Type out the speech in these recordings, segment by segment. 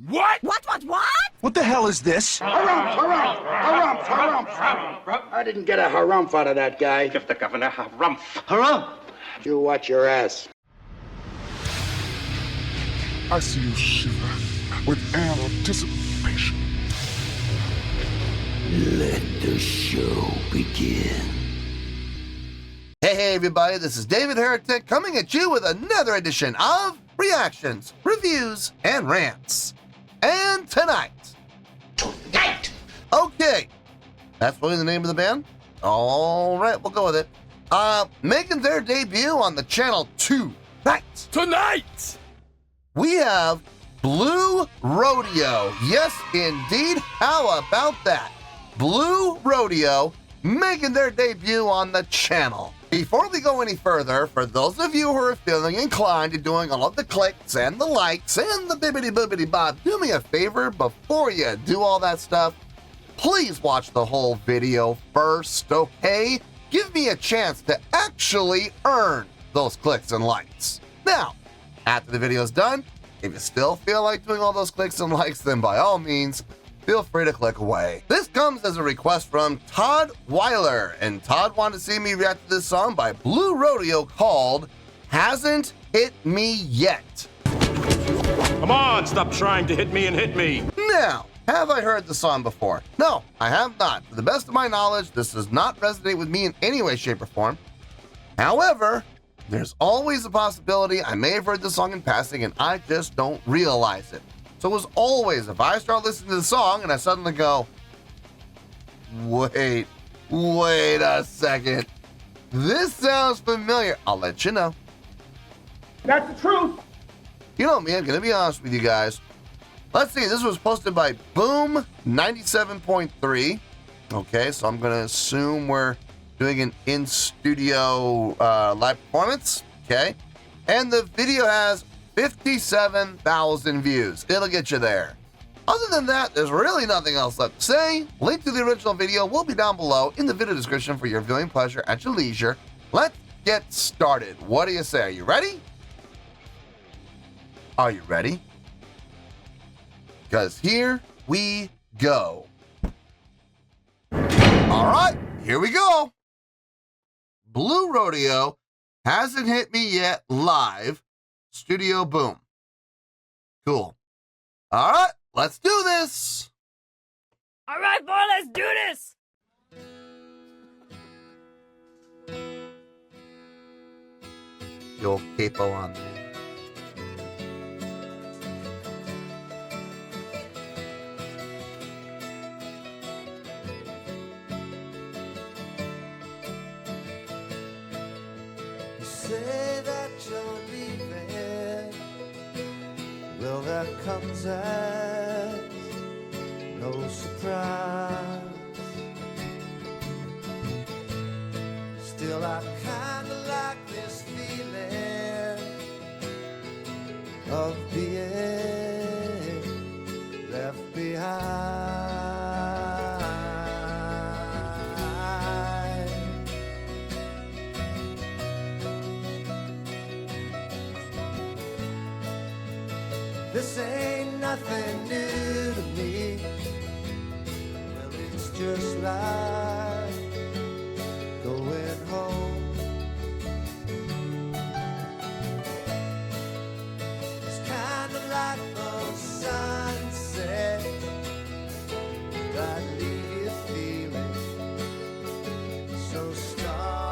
What? What? What the hell is this? Harumph. I didn't get a harumph out of that guy. Give the governor harumph. Harumph! You watch your ass. I see you shiver with anticipation. Let the show begin. Hey everybody, this is David Heretic coming at you with another edition of Reactions, Reviews, and Rants. And tonight. Okay, that's really the name of the band? Alright, we'll go with it. Making their debut on the channel tonight. We have Blue Rodeo. Yes, indeed. How about that? Blue Rodeo making their debut on the channel. Before we go any further, for those of you who are feeling inclined to doing all of the clicks and the likes and the bibbity bob, do me a favor before you do all that stuff. Please watch the whole video first, okay? Give me a chance to actually earn those clicks and likes. Now, after the video's done, if you still feel like doing all those clicks and likes, then by all means, feel free to click away. This comes as a request from Todd Weiler, and Todd wanted to see me react to this song by Blue Rodeo called Hasn't Hit Me Yet. Come on, stop trying to hit me and hit me. Now, have I heard the song before? No, I have not. To the best of my knowledge, this does not resonate with me in any way, shape, or form. However, there's always a possibility I may have heard the song in passing and I just don't realize it. So as always, if I start listening to the song and I suddenly go, wait a second, this sounds familiar, I'll let you know. That's the truth. You know me, I'm gonna be honest with you guys. Let's see, this was posted by Boom 97.3. Okay, so I'm gonna assume we're doing an in-studio live performance, okay? And the video has 57,000 views. It'll get you there. Other than that, there's really nothing else left to say. Link to the original video will be down below in the video description for your viewing pleasure at your leisure. Let's get started. What do you say? Are you ready? Are you ready? Because here we go. All right, here we go. Blue Rodeo Hasn't Hit Me Yet live. Studio Boom. Cool. All right, let's do this. All right, boy, let's do this. The old capo on there. Say that you're leaving. Well, that comes as no surprise. Still, I kinda like this feeling of being left behind. This ain't nothing new to me. Well, it's just like going home. It's kind of like the sunset that leave you feeling so strong.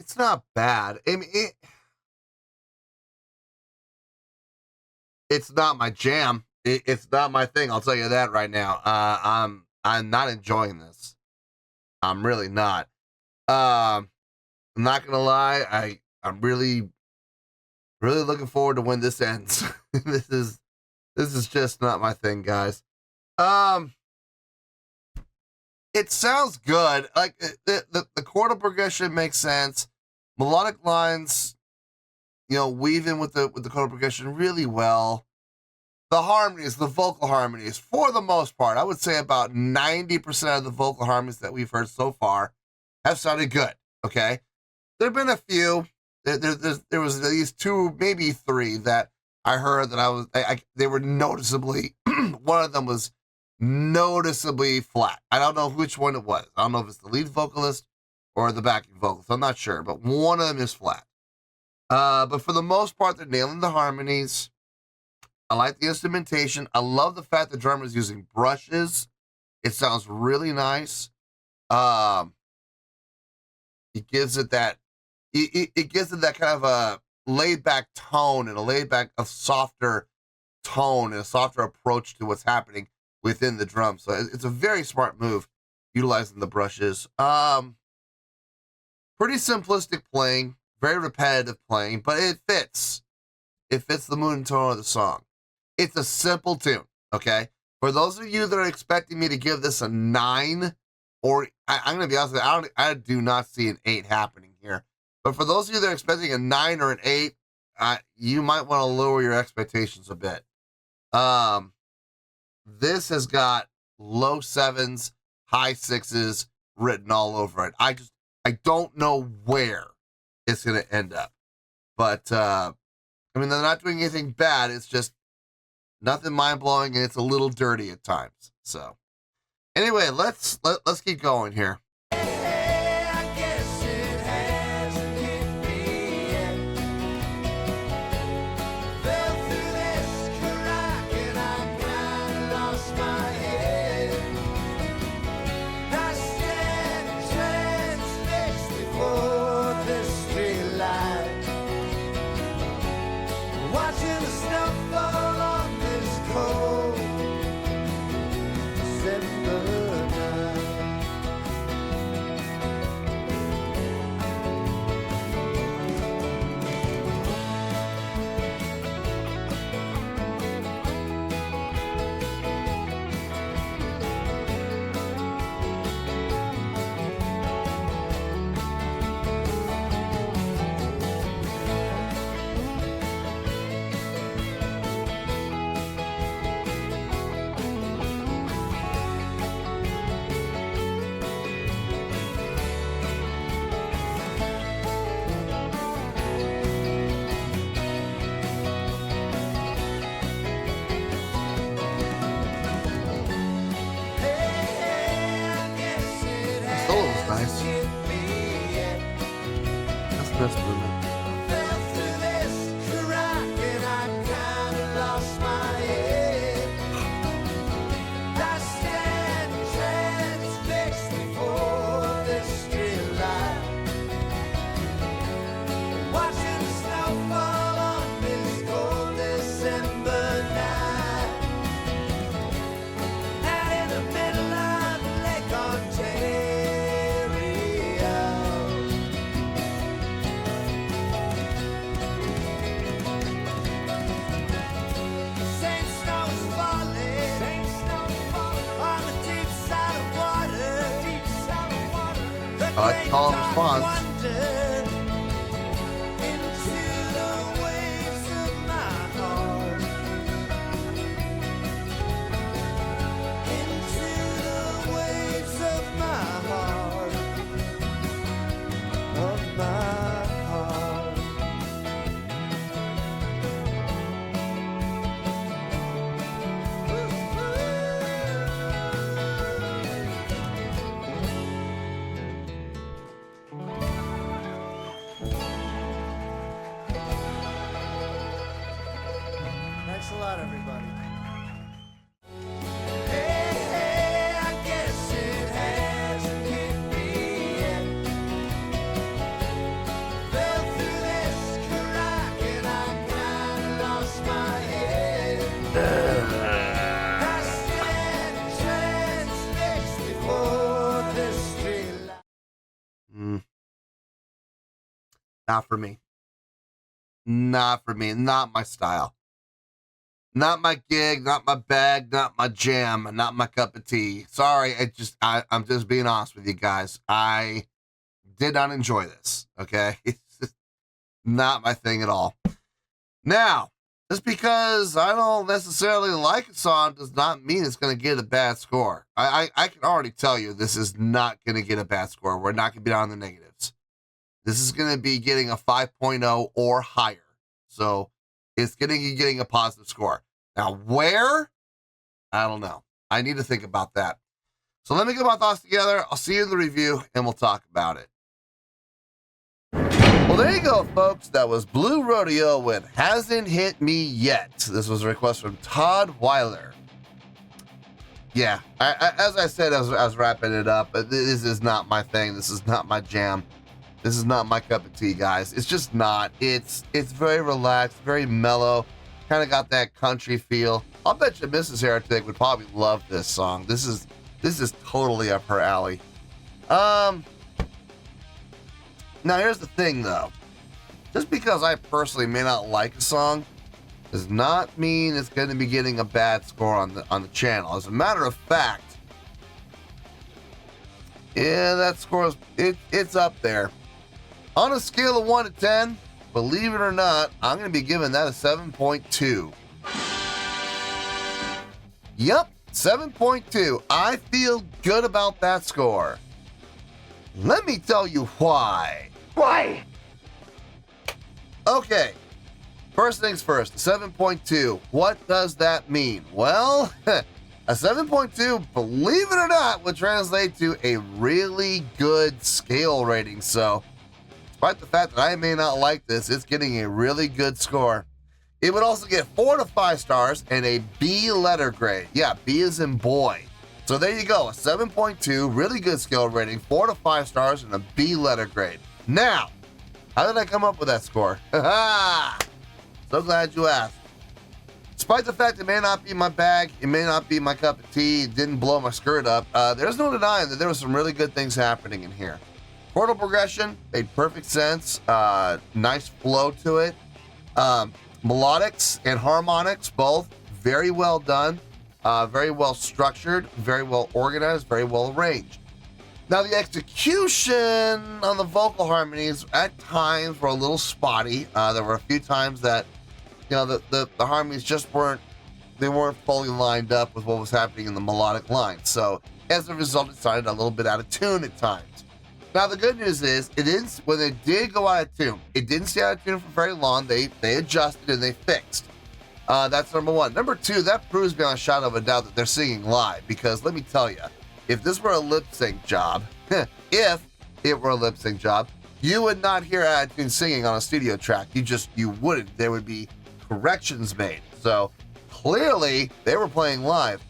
it's not bad. I mean, it's not my jam. It's not my thing. I'll tell you that right now. I'm not enjoying this. I'm really not. I'm not gonna lie. I'm really looking forward to when this ends. This is just not my thing, guys. It sounds good. Like the chordal progression makes sense. Melodic lines, you know, weave in with the chordal progression really well. The harmonies, the vocal harmonies, for the most part, I would say about 90% of the vocal harmonies that we've heard so far have sounded good. Okay, there have been a few. There was at least 2, maybe 3 that I heard that they were noticeably. One of them was noticeably flat. I don't know which one it was. I don't know if it's the lead vocalist or the backing vocalist. I'm not sure, but one of them is flat. But for the most part, they're nailing the harmonies. I like the instrumentation. I love the fact the drummer is using brushes. It sounds really nice. It gives it that. It gives it that kind of a laid back tone and a softer tone and a softer approach to what's happening within the drum. So it's a very smart move utilizing the brushes. Pretty simplistic playing, very repetitive playing, but it fits. It fits the mood and tone of the song. It's a simple tune, okay? For those of you that are expecting me to give this a 9, or I'm going to be honest with you, I do not see an 8 happening here. But for those of you that are expecting a 9 or an 8, you might want to lower your expectations a bit. This has got low 7s, high 6s written all over it. I don't know where it's going to end up. But, I mean, they're not doing anything bad. It's just nothing mind-blowing, and it's a little dirty at times. So, anyway, let's keep going here. Nice. That's the best movement. Call and response. Thanks a lot, everybody. Not for me. Not for me. Not my style. Not my gig, not my bag, not my jam, not my cup of tea. Sorry, I'm just being honest with you guys. I did not enjoy this, okay? It's just not my thing at all. Now, just because I don't necessarily like a song does not mean it's going to get a bad score. I can already tell you this is not going to get a bad score. We're not going to be down in the negatives. This is going to be getting a 5.0 or higher. So it's getting a positive score. Now, where? I don't know. I need to think about that. So let me get my thoughts together. I'll see you in the review, and we'll talk about it. Well, there you go, folks. That was Blue Rodeo with Hasn't Hit Me Yet. This was a request from Todd Weiler. Yeah, as I said, I was wrapping it up, but this is not my thing. This is not my jam. This is not my cup of tea, guys. It's just not. It's very relaxed, very mellow. Kind of got that country feel. I'll bet you Mrs. Heretic would probably love this song. This is totally up her alley. Now here's the thing, though. Just because I personally may not like a song does not mean it's going to be getting a bad score on the channel. As a matter of fact, yeah, that score it's up there. On a scale of 1 to 10, believe it or not, I'm going to be giving that a 7.2. Yep, 7.2. I feel good about that score. Let me tell you why. Why? Okay, first things first, 7.2. What does that mean? Well, a 7.2, believe it or not, would translate to a really good scale rating. So, despite the fact that I may not like this, it's getting a really good score. It would also get 4 to 5 stars and a B letter grade. Yeah, B is in boy. So there you go, a 7.2, really good skill rating, 4 to 5 stars and a B letter grade. Now, how did I come up with that score? So glad you asked. Despite the fact it may not be my bag, it may not be my cup of tea, it didn't blow my skirt up, there's no denying that there were some really good things happening in here. Chordal progression made perfect sense. Nice flow to it. Melodics and harmonics, both very well done, very well structured, very well organized, very well arranged. Now, the execution on the vocal harmonies at times were a little spotty. There were a few times that, you know, the harmonies just weren't fully lined up with what was happening in the melodic line. So as a result, it sounded a little bit out of tune at times. Now, the good news is, when it did go out of tune, it didn't stay out of tune for very long. They adjusted and they fixed. That's number one. Number two, that proves beyond a shadow of a doubt that they're singing live. Because let me tell you, if this were a lip sync job, if it were a lip sync job, you would not hear out of tune singing on a studio track. You wouldn't. There would be corrections made. So clearly, they were playing live.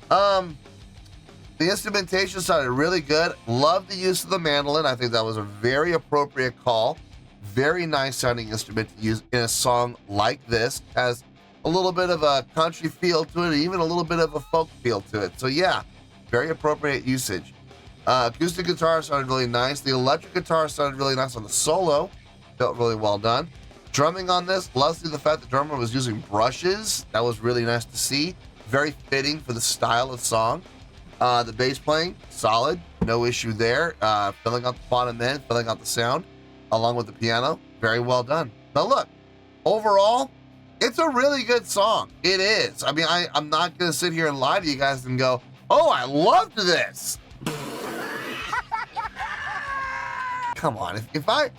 The instrumentation sounded really good. Love the use of the mandolin. I think that was a very appropriate call. Very nice sounding instrument to use in a song like this. Has a little bit of a country feel to it, even a little bit of a folk feel to it. So yeah, very appropriate usage. Acoustic guitar sounded really nice. The electric guitar sounded really nice on the solo. Felt really well done. Drumming on this, love to see the fact the drummer was using brushes. That was really nice to see. Very fitting for the style of song. The bass playing, solid, no issue there. Filling out the bottom end, filling out the sound, along with the piano, very well done. Now look, overall, it's a really good song. It is. I mean, I'm not going to sit here and lie to you guys and go, oh, I loved this. Come on, if I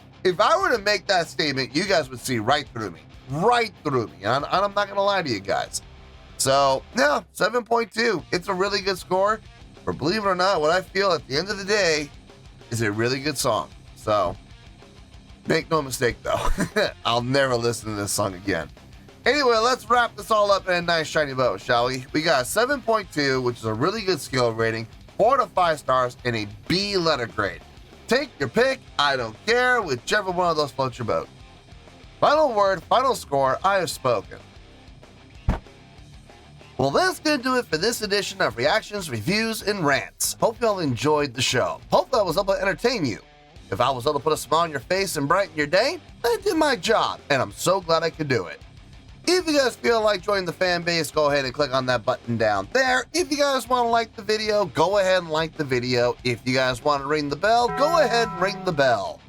were to make that statement, you guys would see right through me. Right through me. And I'm not going to lie to you guys. So, yeah, 7.2. It's a really good score. But believe it or not, what I feel at the end of the day is a really good song. So, make no mistake, though. I'll never listen to this song again. Anyway, let's wrap this all up in a nice shiny bow, shall we? We got 7.2, which is a really good skill rating, 4 to 5 stars, and a B letter grade. Take your pick. I don't care. Whichever one of those floats your boat. Final word, final score. I have spoken. Well, that's going to do it for this edition of Reactions, Reviews, and Rants. Hope you all enjoyed the show. Hope I was able to entertain you. If I was able to put a smile on your face and brighten your day, I did my job, and I'm so glad I could do it. If you guys feel like joining the fan base, go ahead and click on that button down there. If you guys want to like the video, go ahead and like the video. If you guys want to ring the bell, go ahead and ring the bell.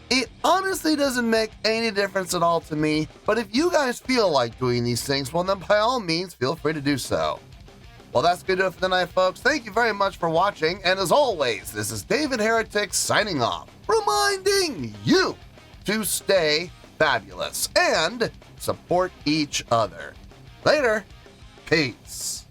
It honestly doesn't make any difference at all to me, but if you guys feel like doing these things, well then by all means, feel free to do so. Well, that's going to do it for tonight, folks. Thank you very much for watching, and as always, this is David Heretic signing off, reminding you to stay fabulous and support each other. Later. Peace.